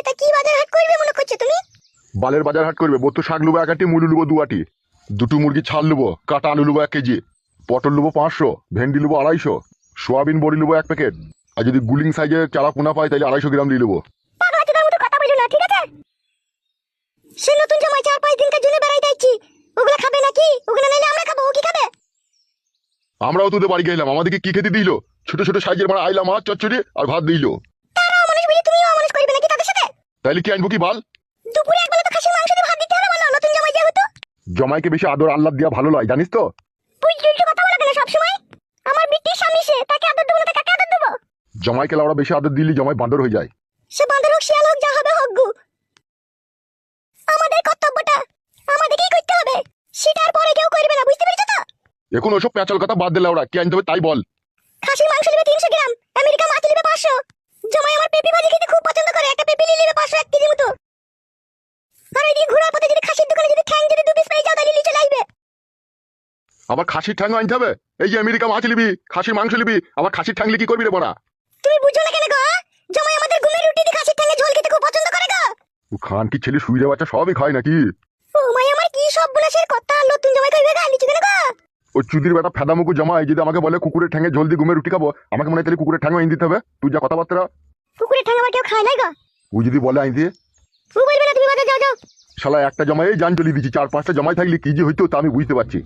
তা কি বাজার হাট করবে মনে করছো তুমি? বালের বাজার হাট করবে? বত্তু শাক লুবো 1 আটি, মুলু লুবো 2 আটি, দুটো মুরগি ছাল লুবো, কাটা আলু লুবো 1 কেজি, পটল লুবো 500, ভেন্ডি লুবো 250, সোয়াবিন বড়ি লুবো 1 প্যাকেট, আর যদি গুলিং সাইজের চারা পোনা পাই তাহলে 250 গ্রাম দিয়ে লুবো। পাগলা চোদার মতো কথা বলো না, ঠিক আছে? সে নতুন জামাই 4-5 দিনকার জন্য বেড়াইতে আইছি, ওগুলা খাবে নাকি? ওগুলা নাইলে আমরা খাবো, ও কি খাবে? আমরাও তোদের বাড়ি গেলাম, আমাদেরকে কি খেতে দিল? ছোট ছোট সাইজের মারা আইলা মাছ চচ্চড়ি আর ভাত দিল। তারাও মানুষ বলি, তুমিও মানুষ করবে নাকি তাদের সাথে? তাইলে কি আনবো কি বাল? দুপুরে একবেলা তো খাসির মাংস দিয়ে ভাত দিতে হবে, বলো নতুন জামাই যেহেতু। জমাইকে বেশি আদর আল্লাহ দিয়া ভালো লয়, জানিস তো? বুঝলি কথা বলা কেন সব সময়? আমার বিটির স্বামী সে, তাকে আদর দেবো না তো কাকে আদর দেবো? জমাইকে লাউড়া বেশি আদর দিলি জমাই বান্দর হয়ে যায়। সে বান্দর হোক, শিয়াল হোক, যা হবে হোক গু। আমাদের কর্তব্যটা আমাদেরকেই করতে হবে, সেটার পরে কেউ করবে না, বুঝতে পেরেছো তো? এখন ওসব প্যাচাল কথা বাদ দে লাউড়া, কি আনতে হবে তাই বল। খাসির মাংস নেবে 300 গ্রাম, আমেরিকা মাছ নেবে 500। জামাই আমার পেঁপে ভাজি খেতে খুব পছন্দ করে, একটা পেঁপে নিয়ে নেবে 500 1 কেজি মতো। আর ওইদিকে ঘোরার পথে যদি খাসির দোকানে যদি ঠ্যাং যদি 2 পিস পেয়ে যাও তাহলে নিয়ে চলে আসবে। আবার খাসির ঠ্যাং আনতে হবে? এই যে আমেরিকা মাছ লিবি, খাসির মাংস লিবি, আবার খাসির ঠ্যাং কি করবি রে বড়া? তুমি বুঝো না কেন গো? জামাই আমাদের ঘুমের রুটি দিয়ে খাসির ঠ্যাঙে ঝোল খেতে খুব পছন্দ করে গো। ও খান কি ছেলে শুইরে বাচ্চা সবই খায় নাকি? ও মাই আমার কি সব বুলাসের কথা, নতুন জামাই কইবে গালি চুকে না গো। ও চুদির বেটা ফেদামুকু জামাই যদি আমাকে বলে কুকুরের ঠ্যাঙে ঝোল দিয়ে ঘুমের রুটি খাবো, আমাকে মনে হয় তাহলে কুকুরের ঠ্যাং আইন দিতে হবে। তুই যা কথাবার্তা। কুকুরের ঠ্যাং আবার কেউ খায় না গো। ও যদি বলে আইন দিয়ে, ও বলবে না, তুমি বাজার যাও যাও। শালা একটা জামাই জান চলি দিচ্ছি, 4-5টা জামাই থাকলে কি যে হইতো তা আমি বুঝতে পারছি।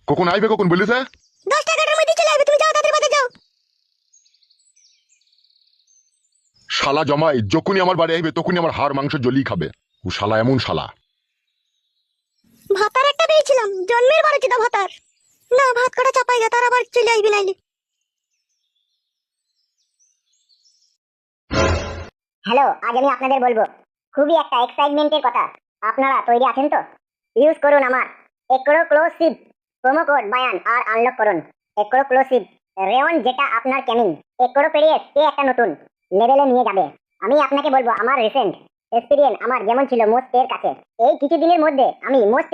কখন আইবে কখন বলিস? 10 টাকার মধ্যে চলে আসবে, তুমি যাও তাড়াতাড়ি বাজার যাও। শালা জামাই যখনই আমার বাড়ি আইবে তখনই আমার হাড় মাংস জ্বলি খাবে। ও শালা এমন শালা। ভাতার একটা পেয়েছিলাম, জন্মের বারে চিদা ভাতার। না ভাত কটা চাপাই গা, তার আবার চলে আসবে নাইলে। হ্যালো, আজ আমি আপনাদের বলবো খুবই একটা এক্সাইটমেন্টের কথা। আপনারা তৈরি আছেন তো? ইউজ করুন আমার এক্সক্লুসিভ প্রোমো কোড বায়ান আর আনলক করুন এক্সক্লুসিভ রেওন, যেটা আপনার ক্যামিং এক্সপেরিয়েন্স কে একটা নতুন লেভেলে নিয়ে যাবে। আমি আপনাকে বলবো আমার রিসেন্ট এক্সপেরিয়েন্স আমার যেমন ছিল মোস্ট এর কাছে, এই কিছুদিনের মধ্যে আমি মোস্ট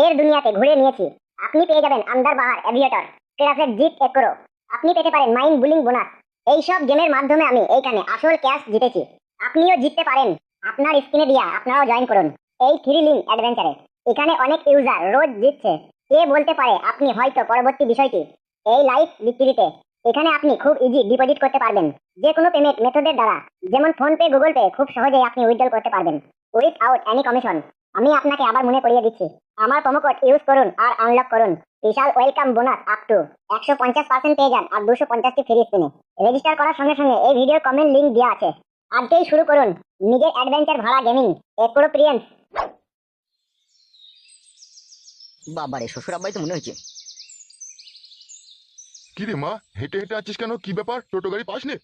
এর দুনিয়াতে ঘুরে নিয়েছি। আপনি পেয়ে যাবেন আন্ডার বাহার এভিয়েটর, ক্রাফেট জিপ একরো, আপনি পেতে পারেন মাইন্ড বুলিং বোনাস। এই সব গেমের মাধ্যমে আমি এইখানে আসল ক্যাশ জিতেছি, আপনিও জিততে পারেন। আপনার স্ক্রিনে দিয়া আপনারাও জয়েন করুন এই থ্রিলিং অ্যাডভেঞ্চারে। এখানে অনেক ইউজার রোজ জিতছে, কে বলতে পারে আপনি হয়তো পরবর্তী বিষয়টি এই লাইফ বিক্রিতে। এখানে আপনি খুব ইজি ডিপোজিট করতে পারবেন যে কোনো পেমেন্ট মেথডের দ্বারা, যেমন ফোন পে, গুগল পে, খুব সহজেই আপনি উইথড্রল করতে পারবেন উইথআউট এনি কমিশন। আমি আপনাকে আবার মনে করিয়ে দিচ্ছি, আমার প্রোমো কোড ইউজ করুন আর আনলক করুন বিশাল ওয়েলকাম বোনাস আপ টু 150% পেয়ে যান আর 250টি ফ্রি স্পিনে। রেজিস্টার করার সঙ্গে সঙ্গে এই ভিডিওর কমেন্ট লিংক দেওয়া আছে। আজকেই শুরু করুন নিজের অ্যাডভেঞ্চার ভরা গেমিং এক্সপেরিয়েন্স। বাবারে, শ্বশুর আব্বাই তো মনে হচ্ছে। কি রে মা, হেঁটে হেঁটে আছিস কেন? কি ব্যাপার, টোটো গাড়ি পাসনি?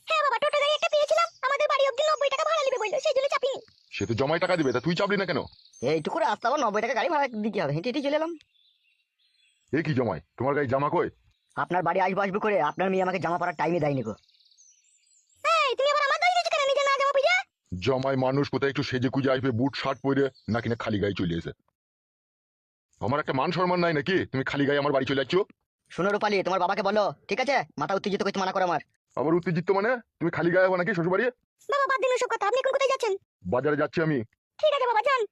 হ্যাঁ বাবা, টোটো গাড়ি একটা পেয়েছিলাম, আমাদের বাড়ি অবধি 90 টাকা ভাড়া নেবে বললো, সেই জন্য চাপিনি। সে তো জমাই টাকা দিবে, তা তুই চাপলি না কেন? এইটুকু রাস্তা আবার 90 টাকা গাড়ি ভাড়া দিতে হবে, হেঁটে হেঁটে চলে এলাম। এ কি জমাই, তোমার গাড়ি জামা কই? আপনার বাড়ি আসবো আসবো করে আপনার মেয়ে আমাকে জামা পরার টাইমে দেয়নি গো। এই তুমি আবার আমার দোষ দিচ্ছ কেন? নিজে না যাবো বুঝা। জমাই মানুষ কোথায় একটু সেজে কুজে আসবে, বুট শার্ট পরে, না কিনা খালি গায়ে চলে এসে। আমার একটা মান সম্মান নাই নাকি তুমি খালি গায়ে আমার বাড়ি চলে যাচ্ছ? শোনো রূপালী, তোমার বাবাকে বলো, ঠিক আছে? মাথা উত্তেজিত করতে মানা করো আমার। আবার উত্তেজিত মানে? তুমি খালি গায়ে হবো নাকি শ্বশুর বাড়ি? বাবা বাদ দিন ওসব কথা, আপনি এখন কোথায় যাচ্ছেন? বাজারে যাচ্ছি আমি। ঠিক আছে বাবা যান।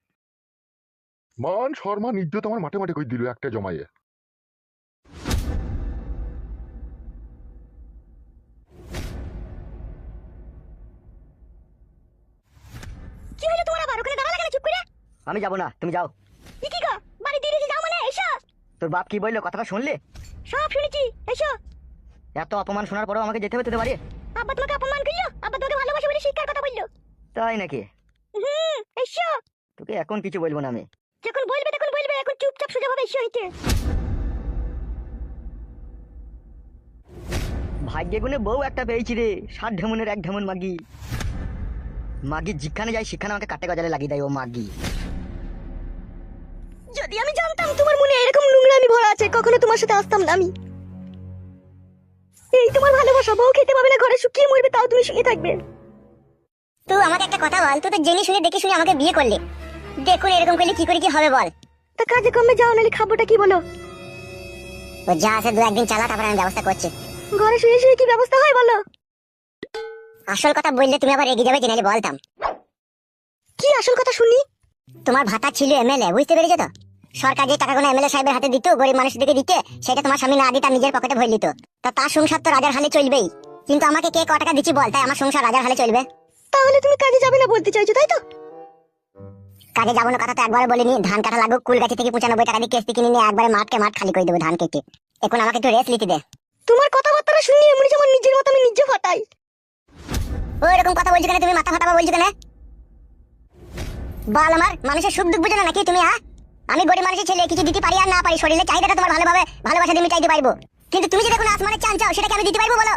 মান সম্মান ইজ্জত আমার মাঠে মাঠে করে দিল একটা জমাইয়ে। কি হলো তোমার আবার? ওখানে দাঁড়ালে কেন চুপ করে? আমি যাবো না, তুমি যাও। কি গো, বাড়ি দিয়ে যাও মানে? এসো। তোর বাপ কি বললো কথাটা শুনলে? সব শুনেছি, এসো। এত অপমান শোনার পরেও আমাকে যেতে হবে তোদের বাড়ি? আব্বা তোমাকে অপমান করলো, আব্বা তোমাকে ভালোবাসে বলে শিক্ষার কথা বললো। তাই নাকি? এসো। তোকে এখন কিছু বলবো না আমি। যখন বলবে তখন বলবে, এখন চুপচাপ সোজা ভাবে এসো হইতে। ভাগ্যে গুনে বউ একটা পেয়েছি রে, 7 ঢেমনের 1 ঢেমন মাগি। মাগি যেখানে যায় সেখানে আমাকে কাটে গজালে লাগিয়ে দেয় ও মাগি। যদি আমি জানতাম তোমার মনে এরকম নোংরামি ভরা আছে, কখনো তোমার সাথে আসতাম না আমি। এই তোমার ভালোবাসা, বউ খেতে পাবে না, ঘরে শুকিয়ে মরবে, তাও তুমি শুয়ে থাকবে। তুই আমাকে একটা কথা বল, তুই তো জেনে শুনে দেখে শুনে আমাকে বিয়ে করলি, দেখুন এরকম করলে কি করে কি হবে বল? তা কাজে কমে যাও, নাহলে খাবোটা কি বলো? ও যা আছে 2-1 দিন চালা, তারপর আমি ব্যবস্থা করছি। ঘরে শুয়ে শুয়ে কি ব্যবস্থা হয় বলো? আসল কথা বললে তুমি আবার রেগে যাবে, জেনে বলতাম। কি আসল কথা শুনি? তোমার ভাতা ছিল এমএলএ, বুঝতে পেরেছো তো? সরকার যে টাকাগুলো এমএলএ সাহেবের হাতে দিত গরিব মানুষদেরকে দিতে, সেটা তোমার স্বামী না দিয়ে তার নিজের পকেটে ভরে নিত। তা তার সংসার তো রাজার হালে চলবেই, কিন্তু আমাকে কে ক টাকা দিচ্ছি বল, তাই আমার সংসার রাজার হালে চলবে। তাহলে তুমি কাজে যাবে না বলতে চাইছো, তাই তো? কাজে যাবো না কথা তো একবার বলিনি। ধান কাটা লাগুক, কুল গাছি থেকে 95 টাকা দিয়ে কেস্তি কিনে নিয়ে একবারে মাঠকে মাঠ খালি করে দেবো ধান কেটে। এখন আমাকে একটু রেস্ট নিতে দে। তোমার কথাবার্তা শুনি এমনি যেমন নিজের মতো আমি নিজে ফাটাই। ও এরকম কথা বলছো কেন তুমি? মাথা ফাটাবো বলছো কেন? বল, আমার মানুষের সুখ দুঃখ বুঝো না নাকি তুমি? আমি গরিব মানুষের ছেলে, কিছু দিতে পারি আর না পারি, শরীরে চাহিদাটা তোমার ভালোভাবে ভালোবাসা দিয়ে চাইতে পারবো, কিন্তু তুমি যদি কোনো আসমানের চান চাও সেটাকে আমি দিতে পারবো বলো?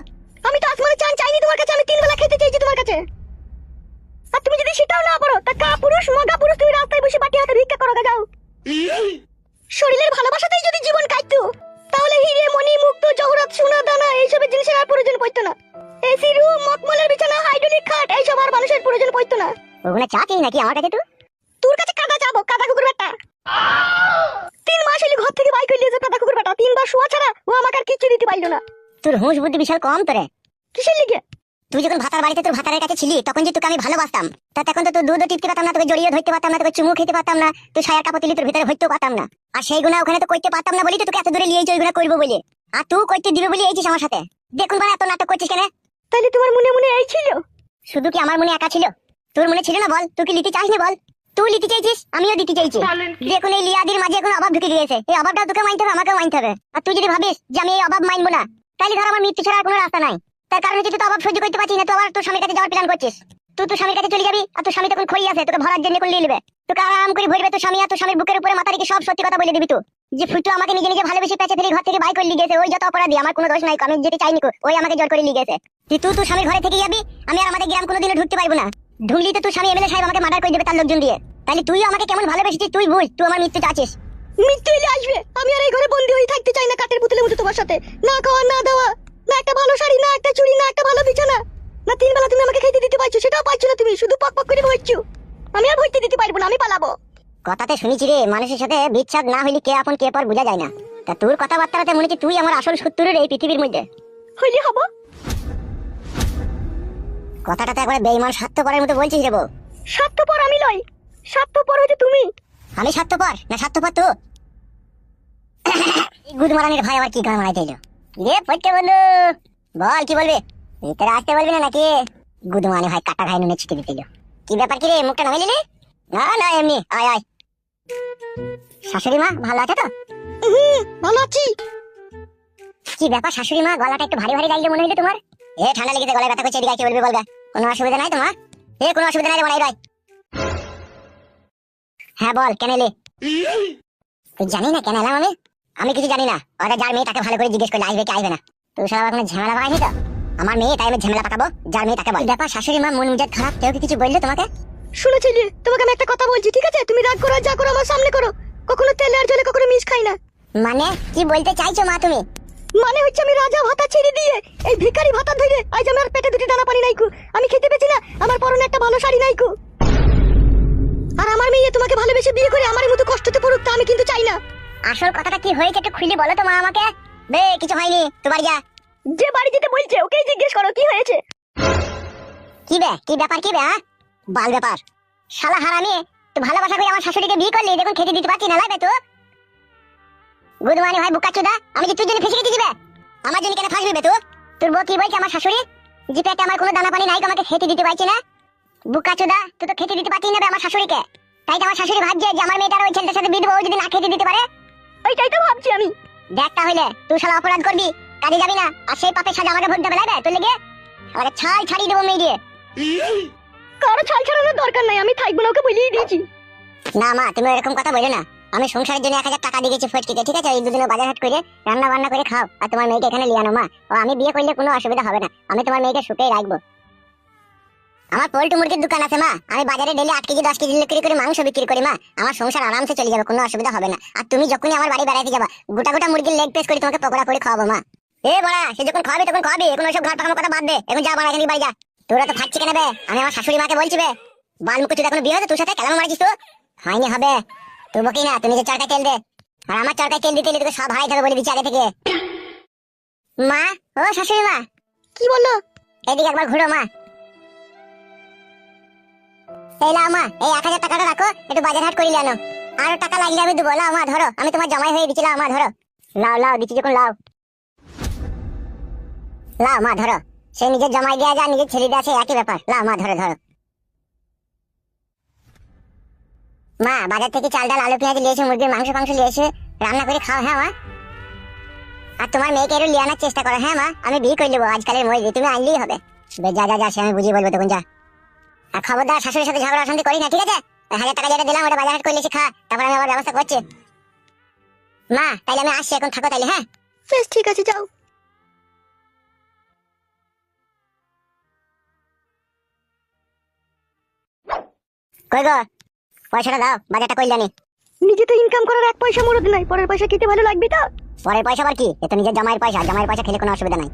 আমি তো আসমানের চান চাইনি তোমার কাছে, আমি 3 বেলা খেতে চাইছি তোমার কাছে। আর তুমি যদি সেটাও না পারো, তা কা পুরুষ মগা পুরুষ তুমি রাস্তায় বসে বাটি হাতে ভিক্ষা করো, যাও। শরীরের ভালোবাসাতেই যদি জীবন কাটতো, তাহলে হিরে মণি মুক্ত জহরত সোনা দানা এইসবের জিনিসের আর প্রয়োজন পড়তো না। এসি রুম, মকমলের বিছানা, হাইড্রোলিক খাট এইসব আর মানুষের প্রয়োজন পড়তো না। ওগুলো চা চাই নাকি আমার কাছে? তোর কাছে কাদা যাবো, কাদা কুকুর বেটা। 3 মাস হইলে ঘর থেকে বাইক হইলে কাদা কুকুর বেটা, 3 বার শোয়া ছাড়া ও আমাকে আর কিছু দিতে পারলো না। তোর হুঁশ বুদ্ধি বিশাল কম তোরে। কিসের লিগে? তুই যখন ভাতার বাড়িতে তোর ভাতারের কাছে ছিলি, তখন যে তোকে আমি ভালোবাসতাম, তা তখন তো তোর দুধও টিপতে পারতাম না, তোকে জড়িয়ে ধরতে পারতাম না, তোকে চুমু খেতে পারতাম না, তুই সায়ার কাপড় তুলি তোর ভিতরে ভরতেও পারতাম না। আর সেই গুণা ওখানে তো করতে পারতাম না বলি তো তোকে এত দূরে নিয়ে ওই গুণা করবো বলে। আর তুই করতে দিবে বলে এইছিস আমার সাথে। দেখুন বাড়া এত নাটক করছিস কেন? তাইলে তোমার মনে মনে এই ছিল? শুধু কি আমার মনে একা ছিল? তোর মনে ছিল না বল? তুই কি লিতে চাস না বল? তুই লিতে চাইছিস, আমিও দিতে চাইছি। দেখুন এই লিয়াদির মাঝে এখন অভাব ঢুকে গিয়েছে, এই অভাবটা তোকে মানতে হবে, আমাকেও মানতে হবে। আর তুই যদি ভাবিস যে আমি এই অভাব মানবো না, তাহলে ধর আমার মৃত্যু ছাড়া আর কোনো রাস্তা নাই। তার কারণ হচ্ছে তুই তো অভাব সহ্য করতে পারছিস না, তুই আবার তোর স্বামীর কাছে যাওয়ার প্ল্যান করছিস। তুই তোর স্বামীর কাছে চলে যাবি, আর তোর স্বামী তখন খড়ি আছে তোকে ভরার জন্য করে নিয়ে নেবে, তোকে আরাম করে ভরবে তোর স্বামী। আর তোর স্বামীর বুকের উপরে মাথা রেখে সব সত্যি কথা বলে দিবি তুই, যে ফুটু আমাকে নিজে নিজে ভালোবেসে পেঁচে ফেলে ঘর থেকে বাই করে নিয়ে গেছে, ওই যত অপরাধী, আমার কোনো দোষ নাই, আমি যেতে চাইনি, ওই আমাকে জোর করে নিয়ে গেছে। তুই তোর স্বামীর ঘরে থেকে যাবি, আমি আর আমাদের গ্রাম কোনোদিনও ঢুকতে পারবো না। ঢুকলি তো তোর স্বামী এমএলএ সাহেব আমাকে মার্ডার করে দেবে তার লোকজন দিয়ে। তাহলে তুইও আমাকে কেমন ভালোবেসেছিস তুই বুঝ, তুই আমার মৃত্যু চাচ্ছিস। মৃত্যু এলে আসবে, আমি আর এই ঘরে বন্দি হয়ে থাকতে চাই না কাঠের পুতুলের মতো তোমার সাথে। না খাওয়া না দাওয়া, না একটা ভালো শাড়ি, না একটা চুড়ি, না একটা ভালো বিছানা, না 3 বেলা তুমি আমাকে খেতে দিতে পারছো, সেটাও পাচ্ছ না তুমি, শুধু পক পক করে ভরছো। আমি আর ভরতে দিতে পারবো না, আমি পালাবো। কথাতে শুনেছি রে, মানুষের সাথে বিচ্ছেদ না হইলে কে আপন কে পর বোঝা যায় না। তা তোর কথাবার্তাতে মনে হচ্ছে তুই আমার আসল শত্রুর এই পৃথিবীর মধ্যে। হইলে হবো। কথাটাতে একবারে বেঈমান স্বার্থপরের মতো বলছিস রে বউ। স্বার্থপর আমি নই, স্বার্থপর হচ্ছে তুমি। আমি স্বার্থপর না স্বার্থপর তুই? গুদমারানির ভাই আবার কি গান মারাইতে এলো রে? পড়তে বন্ধু বল, কি বলবি? ভিতরে আসতে বলবি না নাকি? গুদমারানি ভাই কাটা খাই নুনে ছিটে দিতে এলো। কি ব্যাপার কি রে, মুখটা নামাই নিলি? না না এমনি, আয় আয়। শাশুড়ি মা ভালো আছে তো? ভালো আছি। কি ব্যাপার শাশুড়ি মা, গলাটা একটু ভারী ভারী লাগলো মনে হইলো তোমার? ঠান্ডা লেগেছে, গলায় ব্যথা করছে, এদিকে কি বলবি বলগা? কোনো অসুবিধা নাই তোমার? কোনো অসুবিধা নাই রে বাড়াই রাই। হ্যাঁ বল, কেন এলি? তুই জানি না কেন এলাম আমি? আমি কিছু জানি না, ওরা যার মেয়ে তাকে ভালো করে জিজ্ঞেস করলে আসবে কি আসবে না। তুই সব কোনো ঝামেলা পাকাইনি তো? আমার মেয়ে, তাই আমি ঝামেলা পাকাবো? যার মেয়ে তাকে বল। ব্যাপার শাশুড়ি মা, মন মেজাজ খারাপ, কেউ কি কিছু বললো তোমাকে? শুনেছিলি, তোমাকে আমি একটা কথা বলছি, ঠিক আছে? তুমি রাগ করো আর যা করো আমার সামনে করো, কখনো তেলে আর জলে কখনো মিশ খাই না। মানে কি বলতে চাইছো মা তুমি? মানে হচ্ছে আমি রাজা ভাতা ছেড়ে দিয়ে এই ভিখারি ভাতা ধরে আজ আমার পেটে দুটি দানা পানি নাইকু, আমি খেতে পেছি না, আমার পরনে একটা ভালো শাড়ি নাইকু। আর আমার মেয়ে তোমাকে ভালোবেসে বিয়ে করে আমার মতো কষ্টতে পড়ুক, তা আমি কিন্তু চাই না। আসল কথাটা কি হয়েছে একটু খুলে বলো তো মা আমাকে। বে কিছু হয়নি, তোমার যা। যে বাড়ি যেতে বলছে ওকেই জিজ্ঞেস করো কি হয়েছে। কি বে, কি ব্যাপার কি বে? বাল ব্যাপার, শালা হারামি, তুই ভালোবাসা করে আমার শাশুড়িকে বিয়ে করলি, দেখুন খেতে দিতে পারছি না, লাগবে তো? গুদমানি ভাই বুকাচুদা, আমি কি তোর জন্য ফেসে গেছি দিবে? আমার জন্য কেন ফাঁসবি বে তুই? তোর বউ কি বলছে আমার শাশুড়ি? যে পেটে আমার কোনো দানা পানি নাই, আমাকে খেতে দিতে পারছি না। বুকাচুদা, তুই তো খেতে দিতে পারছিস না বে আমার শাশুড়িকে, তাই তো আমার শাশুড়ি ভাবছে যে আমার মেয়েটার ওই ছেলেটার সাথে বিয়ে দেবো, ও যদি না খেতে দিতে পারে। ওইটাই তো ভাবছি আমি। দেখ তাহলে তুই শালা অপরাধ করবি, কাজে যাবি না, আর সেই পাপের সাজা আমাকে ভুগতে হবে, লাগবে তোর লেগে? আমাকে ছাল ছাড়িয়ে দেবো মেয়ে দিয়ে। কারো ছাল ছাড়ানোর দরকার নাই, আমি থাকবো না, ওকে বলিয়ে দিয়েছি। না মা, তুমি এরকম কথা বলো না। আমি সংসারের জন্য 1000 টাকা দিয়ে গেছি ফটকিতে, ঠিক আছে? এই দুদিনে বাজার হাট করে রান্না বান্না করে খাও, আর তোমার মেয়েকে এখানে লিয়ে আনো মা। ও আমি বিয়ে করলে কোনো অসুবিধা হবে না, আমি তোমার মেয়েকে সুখেই রাখবো। আমার পোল্ট্রি মুরগির দোকান আছে মা, আমি বাজারে ডেলি 8 কেজি 10 কেজি বিক্রি করে মাংস বিক্রি করি মা, আমার সংসার আরামসে চলে যাবে, কোনো অসুবিধা হবে না। আর তুমি যখনই আমার বাড়ি বেড়াতে যাবা, গোটা গোটা মুরগির লেগ পিস করে তোমাকে পকোড়া করে খাওয়াবো মা। এ বড়া, সে যখন খাওয়াবি তখন খাওয়াবি, এখন ওইসব ঘাট পাকানোর কথা বাদ দে, এখন যা বাড়া, এখানে বাড়ি যা। তোরা তো খাচ্ছি কেন বে? আমি আমার শাশুড়ি মাকে বলছি বে, বালমুখ তুই এখন বিয়ে হয়েছে, তোর সাথে কেমন মারিস তো? হয়নি হবে, তুই বকি না, তুই নিজের চরকায় তেল দে, আর আমার চরকায় তেল দিতে তোকে সব হারাই যাবে বলে দিচ্ছি আগে থেকে। মা, ও শাশুড়ি মা। কি বললো? এদিকে একবার ঘুরো মা। এই লাও মা, এই 1000 টাকাটা রাখো, একটু বাজার হাট করি আনো। আরো টাকা লাগলে আমি দেবো। লাও মা ধরো, আমি তোমার জামাই হয়ে দিচ্ছি। লাও মা ধরো, লাও লাও দিচ্ছি যখন লাও। লাও মা ধরো, সে নিজের জামাই দেয়া যা নিজের ছেলে দেয়া সে একই ব্যাপার। লাও মা ধরো ধরো। মা বাজার থেকে চাল ডাল আলু পেঁয়াজ নিয়ে এসে, মুরগির মাংস ফাংস নিয়ে এসে রান্না করে খাও। হ্যাঁ মা, আর তোমার মেয়েকে একটু লিয়ে আনার চেষ্টা করো। হ্যাঁ মা, আমি বিয়ে করে নেবো আজকালের মধ্যে, তুমি আনলেই হবে। যা যা যা, সে আমি বুঝিয়ে বলবো তখন, যা। আর খবরদার শাশুড়ির সাথে ঝগড়া অশান্তি করি না, ঠিক আছে? 1000 টাকা যেটা দিলাম ওটা বাজার হাট করে এসে খা, তারপর আমি আবার ব্যবস্থা করছি। মা তাইলে আমি আসছি এখন, থাকো তাইলে। হ্যাঁ বেশ ঠিক আছে, যাও। কই গো, পয়সাটা দাও, বাজারটা কই জানি। নিজে তো ইনকাম করার এক পয়সা মরদ নাই, পরের পয়সা খেতে ভালো লাগবে তো? পরের পয়সা আবার কি? এ তো নিজের জামাইয়ের পয়সা, জামাইয়ের পয়সা খেলে কোনো অসুবিধা নাই।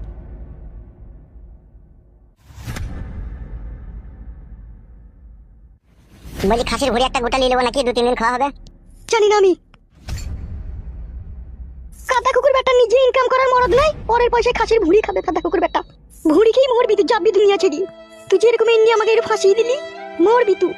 বলি খাসির ভুড়ি একটা গোটা নিয়ে নেবো নাকি? 2-3 দিন খাওয়া হবে। জানি না আমি। কাদা কুকুর বেটা নিজে ইনকাম করার মরদ নাই, পরের পয়সায় খাসির ভুড়ি খাবে। কাদা কুকুর বেটা, ভুড়ি খেয়ে মরবি তুই, যাবি দুনিয়া ছেড়ে। তুই যেরকম এমনি আমাকে একটু ফাঁসিয়ে দিলি, মরবি তুই।